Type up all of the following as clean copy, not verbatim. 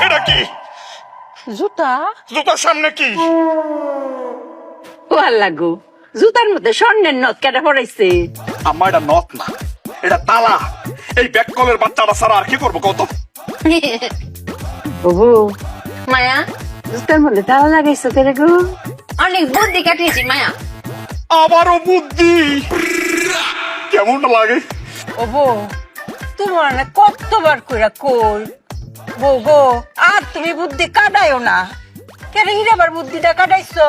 এটা কি? জুতা? জুতার সামনে কি? ভাল লাগো, জুতার মধ্যে স্বর্ণের নথ কেটে পড়াইছে। আম্মা এটা নথ না, এটা তালা। এই ব্যাক কলের বাচ্চাটা ছাড়া আর কি করবো কত? ওগো, মায়া, জুতার মধ্যে তালা লাগাইছো কেন গো? অনেক বুদ্ধি কাটিয়েছি মায়া। আবারও বুদ্ধি। কেমনটা লাগে? ও বউ, তোমার না কতবার কইরা কই বউ গো, আর তুমি বুদ্ধি কাটাইও না। কেন হিরাবার বুদ্ধিটা কাটাইছো?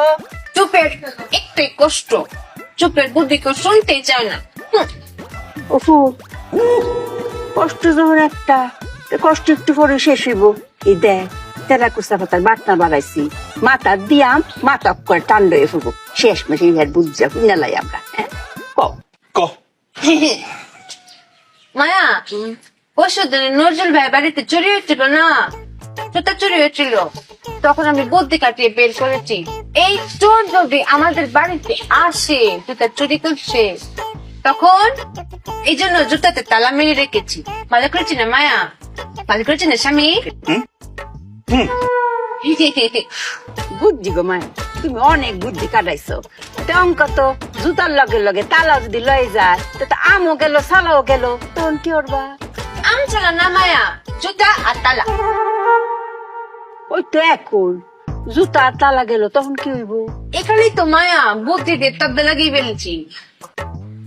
চুপের একটাই কষ্ট, চুপের বুদ্ধি কেউ শুনতেই চায় না। ওফু, কষ্ট যখন একটা, কষ্ট একটু পরে শেষ হইব। এই দেখ, তেরা কুচা পাতার বাটনা বাড়াইছি, মাথা দিয়াম, মাথা করে টান লয়ে ফুবো। শেষ মেশে ইহার বুঝা লাই আমরা। হ্যাঁ কও। ক। মায়া, পরশু দিন নজরুল ভাই বাড়িতে চুরি হয়েছিল না, জুতা চুরি হয়েছিল। তখন আমি বুদ্ধি কাটিয়ে বের করেছি, এই চোর যদি আমাদের বাড়িতে আসে জুতা চুরি করছে, তখন এই জন্য জুতাতে তালা মেরে রেখেছি। ভালো করেছি না মায়া? ভালো করেছি না স্বামী? বুদ্ধি গো মায়, তুমি অনেক বুদ্ধি কাটাইছো। অঙ্ক তো জুতার লগে লগে তালা যদি লয়ে যায়, তো আমও গেল সালাও গেল, তখন কি করবা? আম চালা না মায়া, জুতা আর তালা। ওই তো এখন জুতা আর তালা গেল, তখন কি হইব? এখানেই তো মায়া বুদ্ধি দিয়ে তব্দে লাগিয়ে ফেলেছি।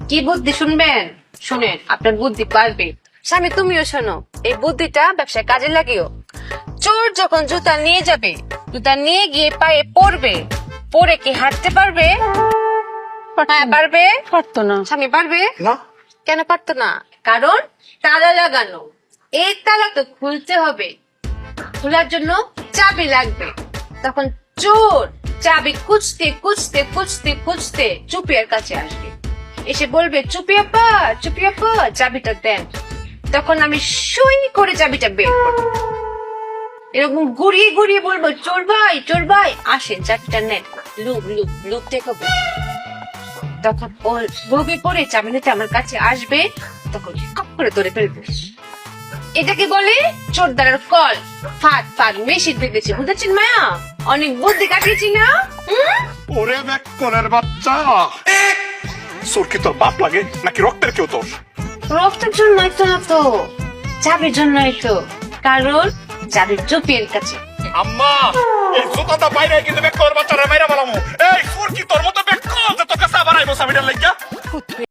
কি বুদ্ধি শুনবেন? শুনেন, আপনার বুদ্ধি পারবে। স্বামী তুমিও শোনো, এই বুদ্ধিটা ব্যবসায় কাজে লাগিও। চোর যখন জুতা নিয়ে যাবে, জুতা নিয়ে গিয়ে পায়ে পড়বে, পরে কি হাঁটতে পারবে? হ্যাঁ পারবে। পারতো না। স্বামী পারবে না। কেন পারতো না? কারণ তালা লাগানো। এই তালা তো খুলতে হবে, খোলার জন্য চাবি লাগবে। তখন চোর চাবি খুঁজতে খুঁজতে খুঁজতে খুঁজতে চুপিয়ার কাছে আসবে, এসে বলবে চুপি আপা, চুপি আপা চাবিটা দেন। তখন আমি সই করে চাবিটা বের করবো, এরকম ঘুরিয়ে ঘুরিয়ে বলবো চোর ভাই আসেন চাবিটা নেন, লুক লুক লুক দেখাবো। তখন ও বগি পরে চাবি নিতে আমার কাছে আসবে, তখন কপ করে ধরে ফেলবে। এটাকে বলে চোর দ্বারার কল। ফাঁদ ফাঁদ মেশিন ভেঙেছে, বুঝেছেন মায়া? অনেক বুদ্ধি কাটিয়েছি না? ওরে ব্যাক কলের বাচ্চা, তোর কি তোর বাপ লাগে নাকি রক্তের কেউ তোর? রক্তের জন্যই তো না তো, চাবির জন্যই তো। কারণ চাবির চুপির কাছে। আম্মা, এই জুতাটা বাইরে কিন্তু ব্যাক কলের বাচ্চারা মাইরা বলামু। এই তোর কি তোর মতো ব্যাক কল যে তোর কাছে আবার আইবো চাবিটার লাগিয়া?